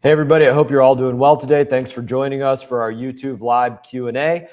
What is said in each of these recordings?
Hey everybody, I hope you're all doing well today. Thanks for joining us for our YouTube live Q&A.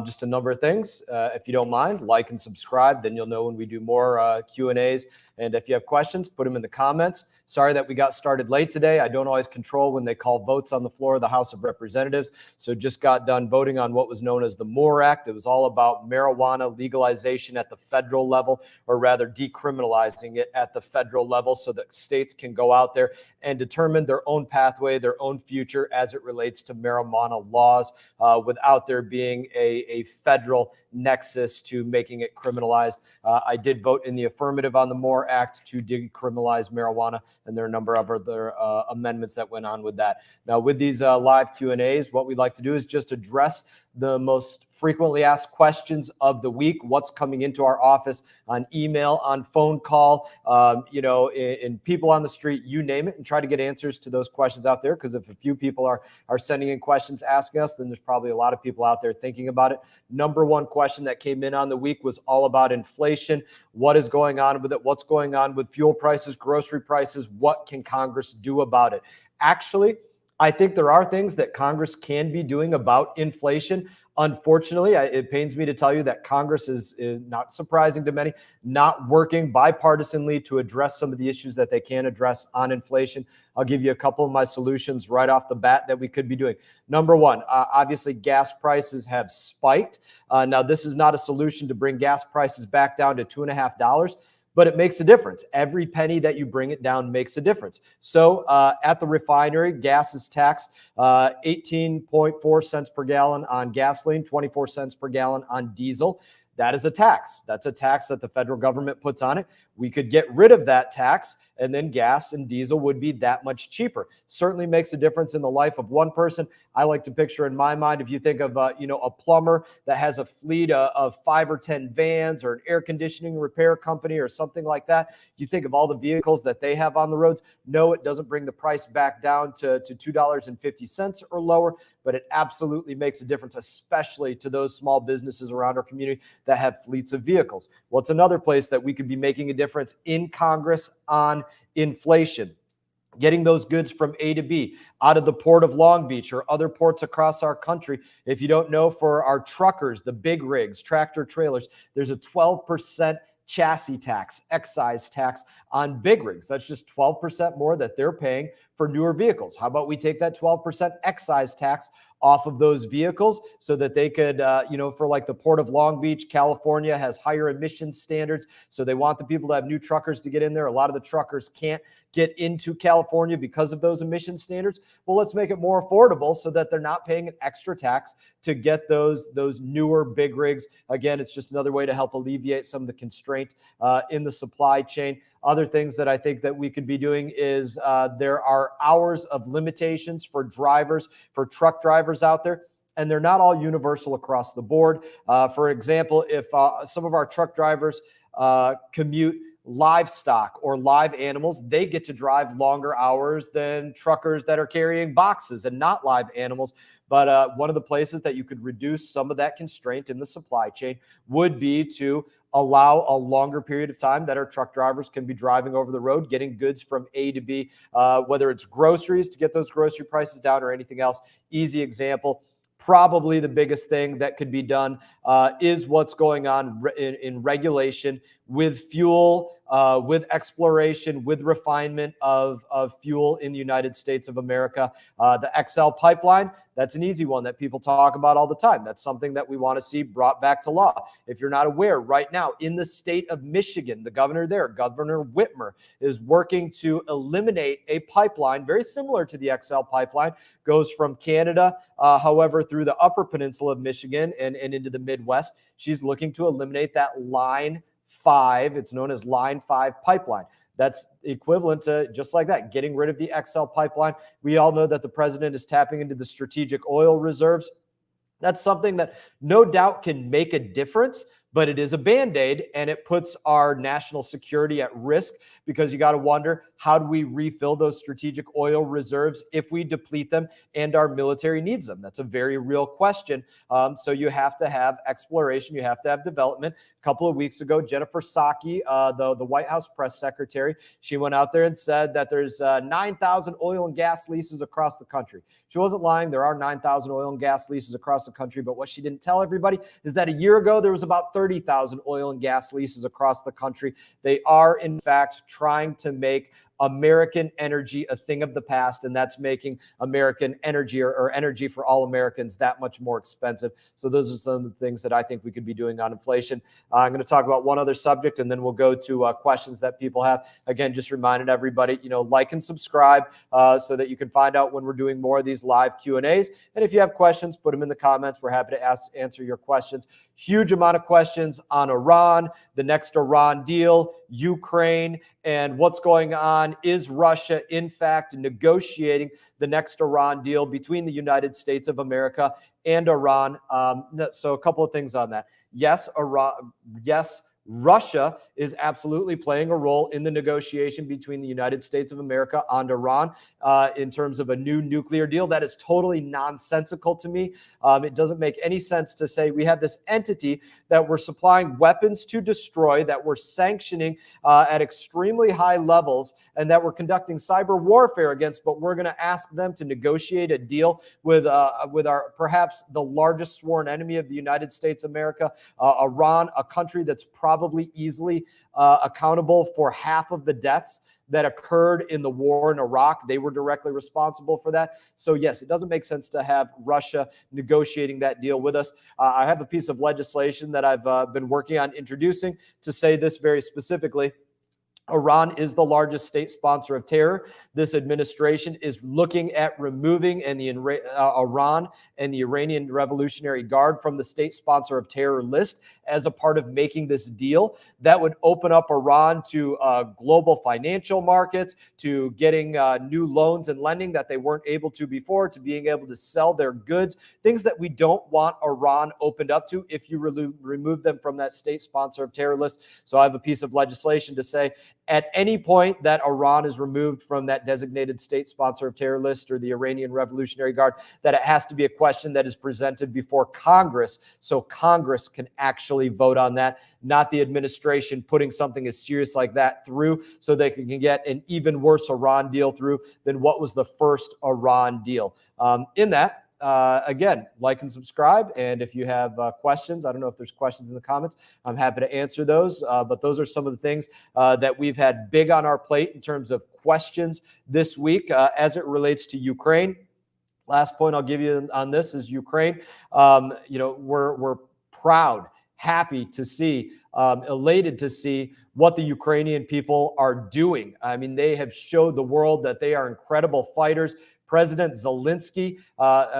Just a number of things. If you don't mind, like and subscribe, then you'll know when we do more Q&As. And if you have questions, put them in the comments. Sorry that we got started late today. I don't always control when they call votes on the floor of the House of Representatives. So just got done voting on what was known as the MORE Act. It was all about marijuana legalization at the federal level, or rather decriminalizing it at the federal level so that states can go out there and determine their own pathway, their own future as it relates to marijuana laws without there being a federal nexus to making it criminalized. I did vote in the affirmative on the MORE Act to decriminalize marijuana, and there are a number of other amendments that went on with that. Now, with these live Q&As, what we'd like to do is just address the most frequently asked questions of the week, what's coming into our office on email, on phone call, in people on the street, you name it, and try to get answers to those questions out there. Because if a few people are sending in questions asking us, then there's probably a lot of people out there thinking about it. Number one question that came in on the week was all about inflation. What is going on with it? What's going on with fuel prices, grocery prices? What can Congress do about it? Actually, I think there are things that Congress can be doing about inflation. Unfortunately, it pains me to tell you that Congress is not surprising to many, not working bipartisanly to address some of the issues that they can address on inflation. I'll give you a couple of my solutions right off the bat that we could be doing. Number one, obviously gas prices have spiked. Now, this is not a solution to bring gas prices back down to $2.50. But it makes a difference. Every penny that you bring it down makes a difference. So at the refinery, gas is taxed 18.4 cents per gallon on gasoline, 24 cents per gallon on diesel. That is a tax. That's a tax that the federal government puts on it. We could get rid of that tax, and then gas and diesel would be that much cheaper. Certainly makes a difference in the life of one person. I like to picture in my mind, if you think of a plumber that has a fleet of 5 or 10 vans, or an air conditioning repair company or something like that, you think of all the vehicles that they have on the roads. No, it doesn't bring the price back down to $2.50 or lower, but it absolutely makes a difference, especially to those small businesses around our community that have fleets of vehicles. What's another place that we could be making a difference in Congress on inflation? Getting those goods from A to B out of the port of Long Beach or other ports across our country. If you don't know, for our truckers, the big rigs, tractor trailers, there's a 12% chassis tax, excise tax on big rigs. That's just 12% more that they're paying for newer vehicles. How about we take that 12% excise tax off of those vehicles so that they could, for like the Port of Long Beach, California has higher emission standards. So they want the people to have new truckers to get in there. A lot of the truckers can't get into California because of those emission standards. Well, let's make it more affordable so that they're not paying an extra tax to get those newer big rigs. Again, it's just another way to help alleviate some of the constraint in the supply chain. Other things that I think that we could be doing is there are hours of limitations for drivers, for truck drivers out there, and they're not all universal across the board. For example, if some of our truck drivers commute livestock or live animals, they get to drive longer hours than truckers that are carrying boxes and not live animals. But one of the places that you could reduce some of that constraint in the supply chain would be to allow a longer period of time that our truck drivers can be driving over the road, getting goods from A to B, whether it's groceries to get those grocery prices down or anything else. Easy example. Probably the biggest thing that could be done is what's going on in regulation with fuel, with exploration, with refinement of fuel in the United States of America. The XL pipeline, that's an easy one that people talk about all the time. That's something that we want to see brought back to law. If you're not aware, right now in the state of Michigan, the governor there, Governor Whitmer, is working to eliminate a pipeline very similar to the XL pipeline, goes from Canada, however, through the upper peninsula of Michigan and into the Midwest. She's looking to eliminate that Line 5. It's known as Line 5 pipeline. That's equivalent to, just like that, getting rid of the XL pipeline. We all know that the president is tapping into the strategic oil reserves. That's something that no doubt can make a difference, but it is a Band-Aid, and it puts our national security at risk, because you got to wonder, how do we refill those strategic oil reserves if we deplete them and our military needs them? That's a very real question. So you have to have exploration, you have to have development. A couple of weeks ago, Jennifer Psaki, the White House press secretary, she went out there and said that there's 9,000 oil and gas leases across the country. She wasn't lying. There are 9,000 oil and gas leases across the country. But what she didn't tell everybody is that a year ago, there was about 30,000 oil and gas leases across the country. They are, in fact, trying to make American energy a thing of the past, and that's making American energy or energy for all Americans that much more expensive. So those are some of the things that I think we could be doing on inflation. I'm going to talk about one other subject, and then we'll go to questions that people have. Again, just reminding everybody, like and subscribe so that you can find out when we're doing more of these live Q&As. And if you have questions, put them in the comments. We're happy to answer your questions. Huge amount of questions on Iran, the next Iran deal, Ukraine, and what's going on. Is Russia, in fact, negotiating the next Iran deal between the United States of America and Iran? So a couple of things on that. Yes, Russia is absolutely playing a role in the negotiation between the United States of America and Iran in terms of a new nuclear deal. That is totally nonsensical to me. It doesn't make any sense to say we have this entity that we're supplying weapons to destroy, that we're sanctioning at extremely high levels, and that we're conducting cyber warfare against, but we're going to ask them to negotiate a deal with our perhaps the largest sworn enemy of the United States of America, Iran, a country that's probably easily accountable for half of the deaths that occurred in the war in Iraq. They were directly responsible for that. So yes, it doesn't make sense to have Russia negotiating that deal with us. I have a piece of legislation that I've been working on introducing to say this very specifically. Iran is the largest state sponsor of terror. This administration is looking at removing Iran and the Iranian Revolutionary Guard from the state sponsor of terror list as a part of making this deal. That would open up Iran to global financial markets, to getting new loans and lending that they weren't able to before, to being able to sell their goods, things that we don't want Iran opened up to if you remove them from that state sponsor of terror list. So I have a piece of legislation to say, at any point that Iran is removed from that designated state sponsor of terror list or the Iranian Revolutionary Guard, that it has to be a question that is presented before Congress, so Congress can actually vote on that, not the administration putting something as serious like that through so they can get an even worse Iran deal through than what was the first Iran deal. Again, like and subscribe. And if you have questions, I don't know if there's questions in the comments, I'm happy to answer those. But those are some of the things that we've had big on our plate in terms of questions this week as it relates to Ukraine. Last point I'll give you on this is Ukraine. We're proud, happy to see, elated to see what the Ukrainian people are doing. I mean, they have showed the world that they are incredible fighters. President Zelensky,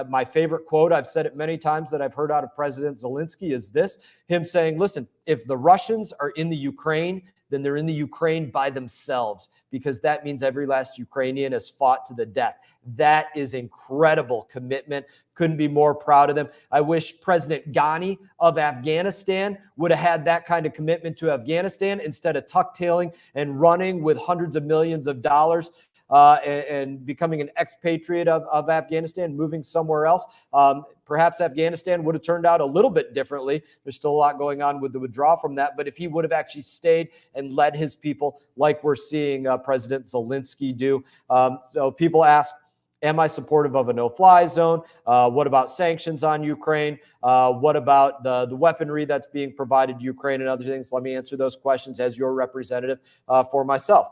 my favorite quote, I've said it many times that I've heard out of President Zelensky, is this, him saying, listen, if the Russians are in the Ukraine, then they're in the Ukraine by themselves, because that means every last Ukrainian has fought to the death. That is incredible commitment. Couldn't be more proud of them. I wish President Ghani of Afghanistan would have had that kind of commitment to Afghanistan instead of tuck-tailing and running with hundreds of millions of dollars and becoming an expatriate of Afghanistan, moving somewhere else. Perhaps Afghanistan would have turned out a little bit differently. There's still a lot going on with the withdrawal from that. But if he would have actually stayed and led his people like we're seeing President Zelensky do. So people ask, am I supportive of a no-fly zone? What about sanctions on Ukraine? What about the weaponry that's being provided to Ukraine and other things? Let me answer those questions as your representative for myself.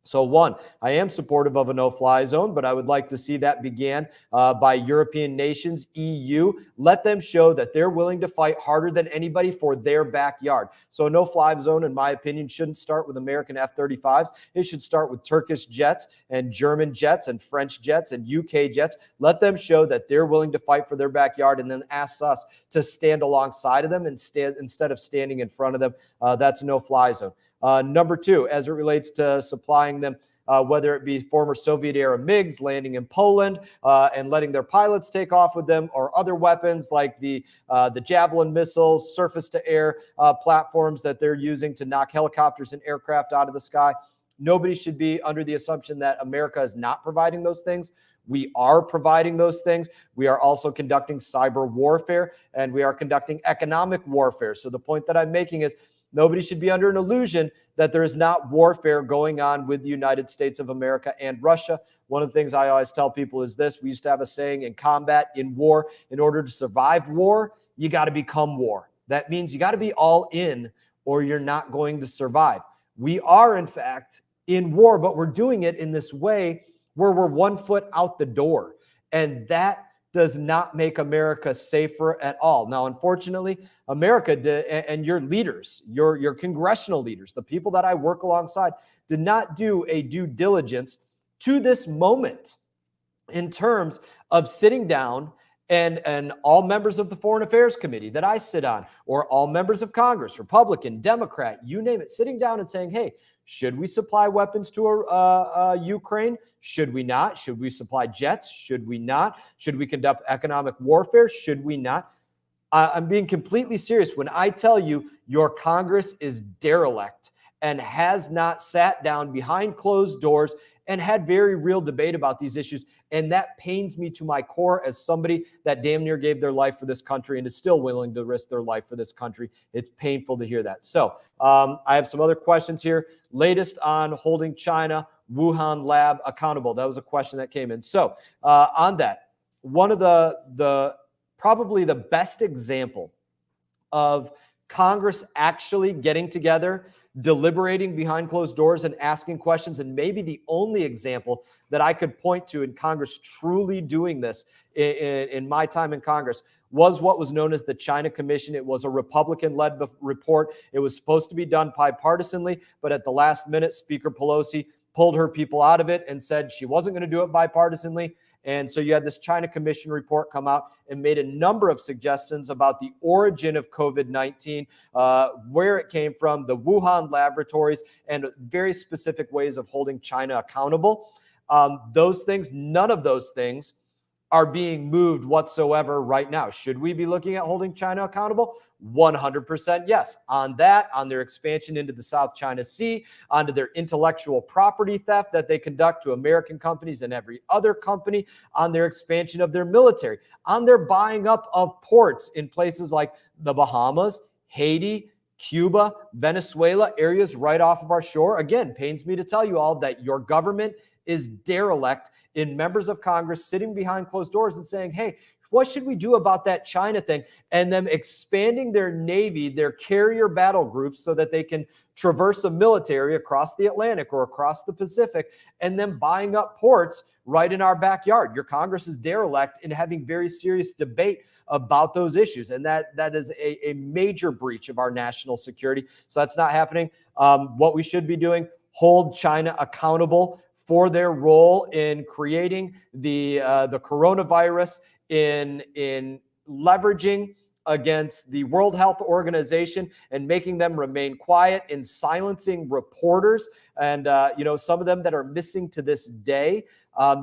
So one, I am supportive of a no-fly zone, but I would like to see that began by European nations, EU. Let them show that they're willing to fight harder than anybody for their backyard. So a no-fly zone, in my opinion, shouldn't start with American F-35s. It should start with Turkish jets and German jets and French jets and UK jets. Let them show that they're willing to fight for their backyard, and then ask us to stand alongside of them instead of standing in front of them. That's a no-fly zone. Number two, as it relates to supplying them whether it be former Soviet-era MiGs landing in Poland and letting their pilots take off with them, or other weapons like the Javelin missiles, surface-to-air platforms that they're using to knock helicopters and aircraft out of the sky. Nobody should be under the assumption that America is not providing those things. We are providing those things. We are also conducting cyber warfare, and we are conducting economic warfare. So the point that I'm making is nobody should be under an illusion that there is not warfare going on with the United States of America and Russia. One of the things I always tell people is this: we used to have a saying in combat, in war, in order to survive war, you got to become war. That means you got to be all in or you're not going to survive. We are, in fact, in war, but we're doing it in this way where we're 1 foot out the door. And that does not make America safer at all. Now, unfortunately, America and your leaders, your congressional leaders, the people that I work alongside, did not do a due diligence to this moment in terms of sitting down and all members of the Foreign Affairs Committee that I sit on, or all members of Congress, Republican, Democrat, you name it, sitting down and saying, hey, should we supply weapons to Ukraine? Should we not? Should we supply jets? Should we not? Should we conduct economic warfare? Should we not? I'm being completely serious when I tell you your Congress is derelict and has not sat down behind closed doors and had very real debate about these issues. And that pains me to my core as somebody that damn near gave their life for this country and is still willing to risk their life for this country. It's painful to hear that. So I have some other questions here. Latest on holding China, Wuhan lab accountable. That was a question that came in. So on that, one of the probably the best example of Congress actually getting together, deliberating behind closed doors and asking questions, and maybe the only example that I could point to in Congress truly doing this in my time in Congress was what was known as the China Commission. It was a Republican-led report. It was supposed to be done bipartisanly, but at the last minute, Speaker Pelosi pulled her people out of it and said she wasn't going to do it bipartisanly. And so you had this China Commission report come out and made a number of suggestions about the origin of COVID-19, where it came from, the Wuhan laboratories, and very specific ways of holding China accountable. Those things, none of those things are being moved whatsoever right now. Should we be looking at holding China accountable? 100% yes. On that, on their expansion into the South China Sea, onto their intellectual property theft that they conduct to American companies and every other company, on their expansion of their military, on their buying up of ports in places like the Bahamas, Haiti, Cuba, Venezuela, areas right off of our shore. Again, pains me to tell you all that your government is derelict in members of Congress sitting behind closed doors and saying, hey, what should we do about that China thing? And them expanding their Navy, their carrier battle groups, so that they can traverse a military across the Atlantic or across the Pacific, and then buying up ports right in our backyard. Your Congress is derelict in having very serious debate about those issues. And that is a major breach of our national security. So that's not happening. What we should be doing, hold China accountable for their role in creating the coronavirus, in leveraging against the World Health Organization and making them remain quiet, in silencing reporters, and some of them that are missing to this day.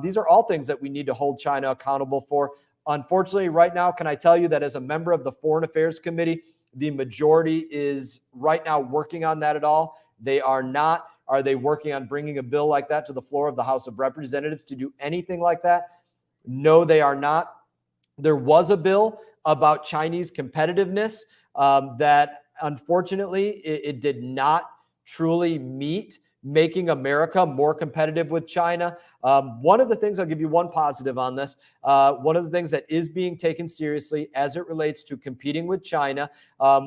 These are all things that we need to hold China accountable for. Unfortunately, right now, can I tell you that as a member of the Foreign Affairs Committee, the majority is right now working on that at all? They are not. Are they working on bringing a bill like that to the floor of the House of Representatives to do anything like that? No, they are not. There was a bill about Chinese competitiveness that, unfortunately, it did not truly meet making America more competitive with China. One of the things, I'll give you one positive on this, one of the things that is being taken seriously as it relates to competing with China,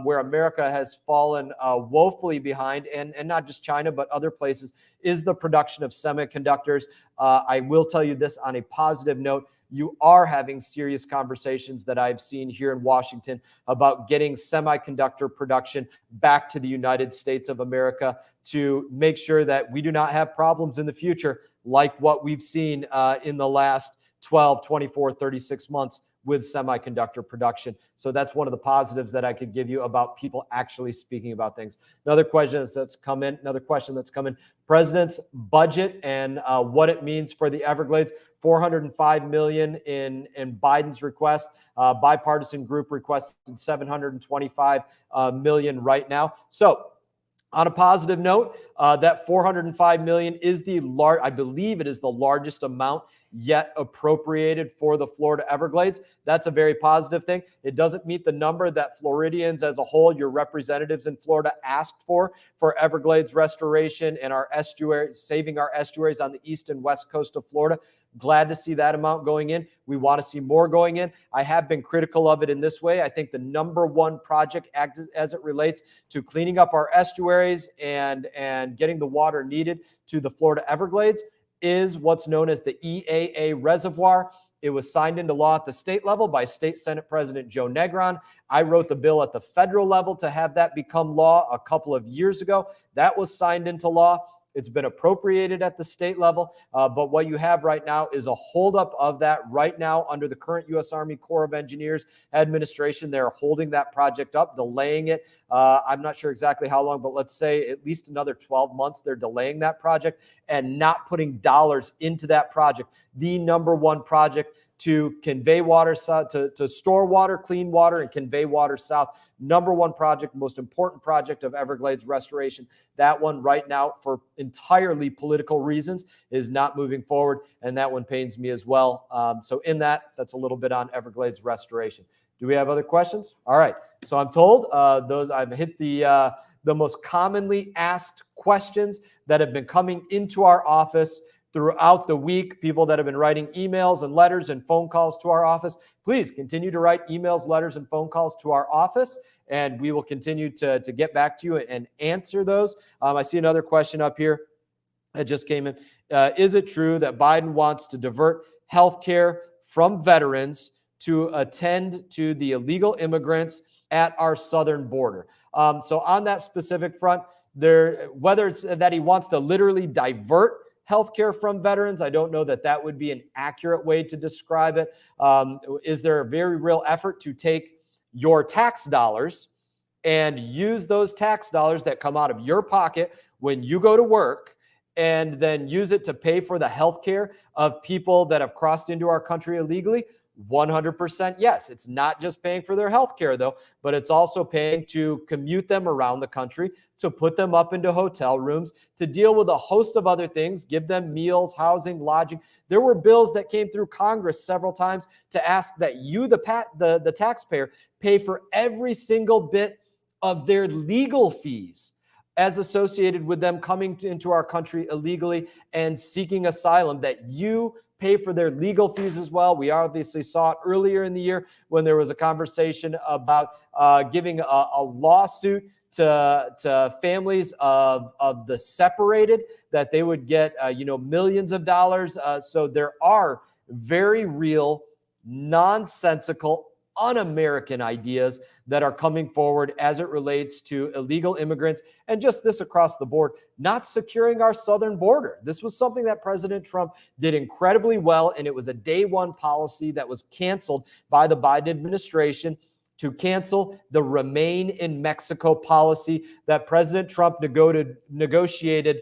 where America has fallen woefully behind, and not just China, but other places, is the production of semiconductors. I will tell you this on a positive note. You are having serious conversations that I've seen here in Washington about getting semiconductor production back to the United States of America to make sure that we do not have problems in the future like what we've seen in the last 12, 24, 36 months with semiconductor production. So that's one of the positives that I could give you about people actually speaking about things. Another question that's come in, President's budget and what it means for the Everglades. $405 million in Biden's request. Bipartisan group requested $725 million right now. So on a positive note, that $405 million is I believe it is the largest amount yet appropriated for the Florida Everglades. That's a very positive thing. It doesn't meet the number that Floridians as a whole, your representatives in Florida, asked for Everglades restoration and our estuaries, saving our estuaries on the east and west coast of Florida. Glad to see that amount going in. We want to see more going in. I have been critical of it in this way. I think the number one project as it relates to cleaning up our estuaries and getting the water needed to the Florida Everglades is what's known as the EAA reservoir. It was signed into law at the state level by State Senate President Joe Negron. I wrote the bill at the federal level to have that become law a couple of years ago. That was signed into law. It's been appropriated at the state level, but what you have right now is a holdup of that right now under the current U.S. Army Corps of Engineers administration. They're holding that project up, delaying it. I'm not sure exactly how long, but let's say at least another 12 months they're delaying that project and not putting dollars into that project. The number one project to convey water south, to store water, clean water, and convey water south. Number one project, most important project of Everglades restoration. That one right now, for entirely political reasons, is not moving forward, and that one pains me as well. So that's a little bit on Everglades restoration. Do we have other questions? All right. So I'm told I've hit the most commonly asked questions that have been coming into our office throughout the week, people that have been writing emails and letters and phone calls to our office. Please continue to write emails, letters, and phone calls to our office, and we will continue to get back to you and answer those. I see another question up here that just came in. Is it true that Biden wants to divert health care from veterans to attend to the illegal immigrants at our southern border? So on that specific front, whether it's that he wants to literally divert healthcare from veterans, I don't know that would be an accurate way to describe it. Is there a very real effort to take your tax dollars and use those tax dollars that come out of your pocket when you go to work and then use it to pay for the healthcare of people that have crossed into our country illegally? 100% yes. It's not just paying for their health care, though, but it's also paying to commute them around the country, to put them up into hotel rooms, to deal with a host of other things, give them meals, housing, lodging. There were bills that came through Congress several times to ask that you, the taxpayer, pay for every single bit of their legal fees as associated with them coming into our country illegally and seeking asylum, that you pay for their legal fees as well. We obviously saw it earlier in the year when there was a conversation about giving a lawsuit to families of the separated, that they would get millions of dollars. So there are very real, nonsensical, un-American ideas that are coming forward as it relates to illegal immigrants and just this across the board, not securing our southern border. This was something that President Trump did incredibly well, and it was a day one policy that was canceled by the Biden administration to cancel the Remain in Mexico policy that President Trump negotiated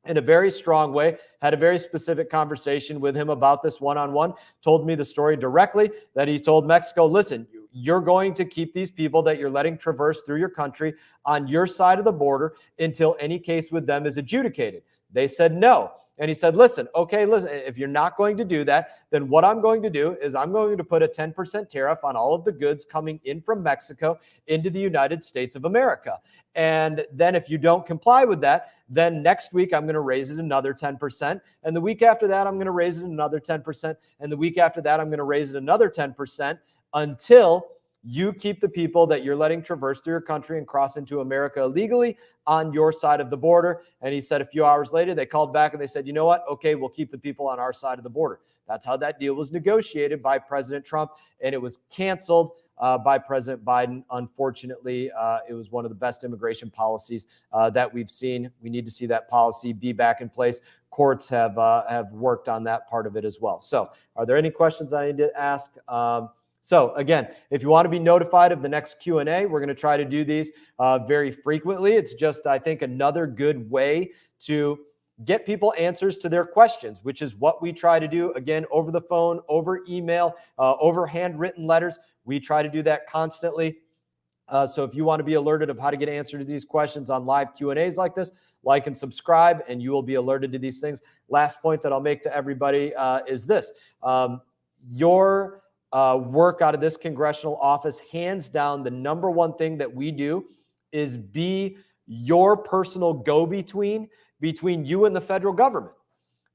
in a very strong way, had a very specific conversation with him about this one-on-one, told me the story directly, that he told Mexico, listen, you're going to keep these people that you're letting traverse through your country on your side of the border until any case with them is adjudicated. They said no. And he said, listen, if you're not going to do that, then what I'm going to do is I'm going to put a 10% tariff on all of the goods coming in from Mexico into the United States of America. And then if you don't comply with that, then next week I'm going to raise it another 10%. And the week after that, I'm going to raise it another 10%. And the week after that, I'm going to raise it another 10% until you keep the people that you're letting traverse through your country and cross into America illegally on your side of the border. And he said a few hours later, they called back and they said, you know what? Okay, we'll keep the people on our side of the border. That's how that deal was negotiated by President Trump. And it was canceled by President Biden. Unfortunately, it was one of the best immigration policies that we've seen. We need to see that policy be back in place. Courts have worked on that part of it as well. So are there any questions I need to ask? So again, if you want to be notified of the next Q&A, we're going to try to do these very frequently. It's just, I think, another good way to get people answers to their questions, which is what we try to do, again, over the phone, over email, over handwritten letters. We try to do that constantly. So if you want to be alerted of how to get answers to these questions on live Q&As like this, like and subscribe, and you will be alerted to these things. Last point that I'll make to everybody is this. Your work out of this congressional office, hands down, the number one thing that we do is be your personal go-between between you and the federal government.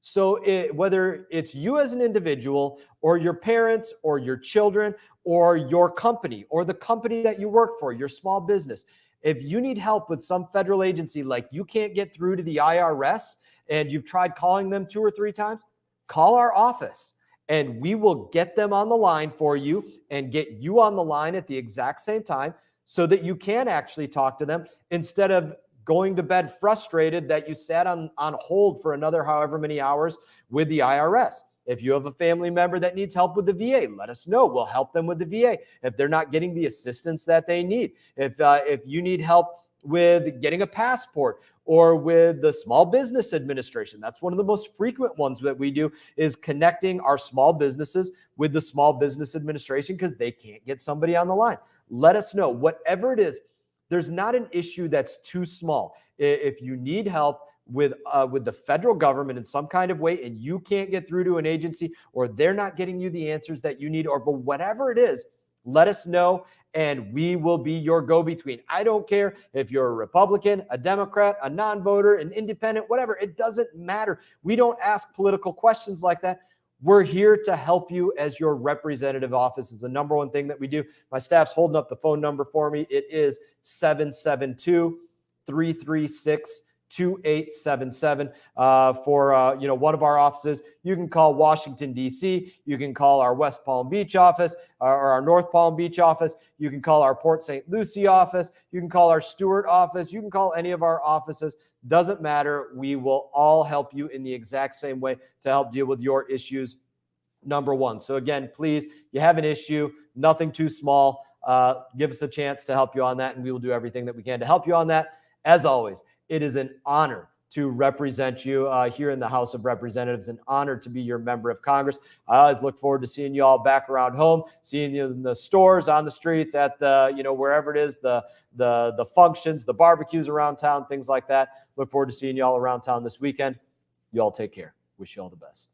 So whether it's you as an individual or your parents or your children or your company or the company that you work for, your small business, if you need help with some federal agency, like you can't get through to the IRS and you've tried calling them 2 or 3 times, call our office and we will get them on the line for you and get you on the line at the exact same time so that you can actually talk to them instead of going to bed frustrated that you sat on hold for another however many hours with the IRS. If you have a family member that needs help with the VA, let us know. We'll help them with the VA if they're not getting the assistance that they need. If you need help with getting a passport or with the Small Business Administration, that's one of the most frequent ones that we do, is connecting our small businesses with the Small Business Administration because they can't get somebody on the line. Let us know. Whatever it is, there's not an issue that's too small. If you need help with the federal government in some kind of way and you can't get through to an agency or they're not getting you the answers that you need, or but whatever it is, let us know and we will be your go-between. I don't care if you're a Republican, a Democrat, a non-voter, an independent, whatever. It doesn't matter. We don't ask political questions like that. We're here to help you as your representative office. It's the number one thing that we do. My staff's holding up the phone number for me. It is 772-336-2877 for one of our offices. You can call Washington, D.C. You can call our West Palm Beach office or our North Palm Beach office. You can call our Port St. Lucie office. You can call our Stewart office. You can call any of our offices. Doesn't matter. We will all help you in the exact same way to help deal with your issues, number one. So again, please, you have an issue, nothing too small. Give us a chance to help you on that, and we will do everything that we can to help you on that. As always, it is an honor to represent you here in the House of Representatives, an honor to be your member of Congress. I always look forward to seeing you all back around home, seeing you in the stores, on the streets, at the, wherever it is, the functions, the barbecues around town, things like that. Look forward to seeing you all around town this weekend. You all take care. Wish you all the best.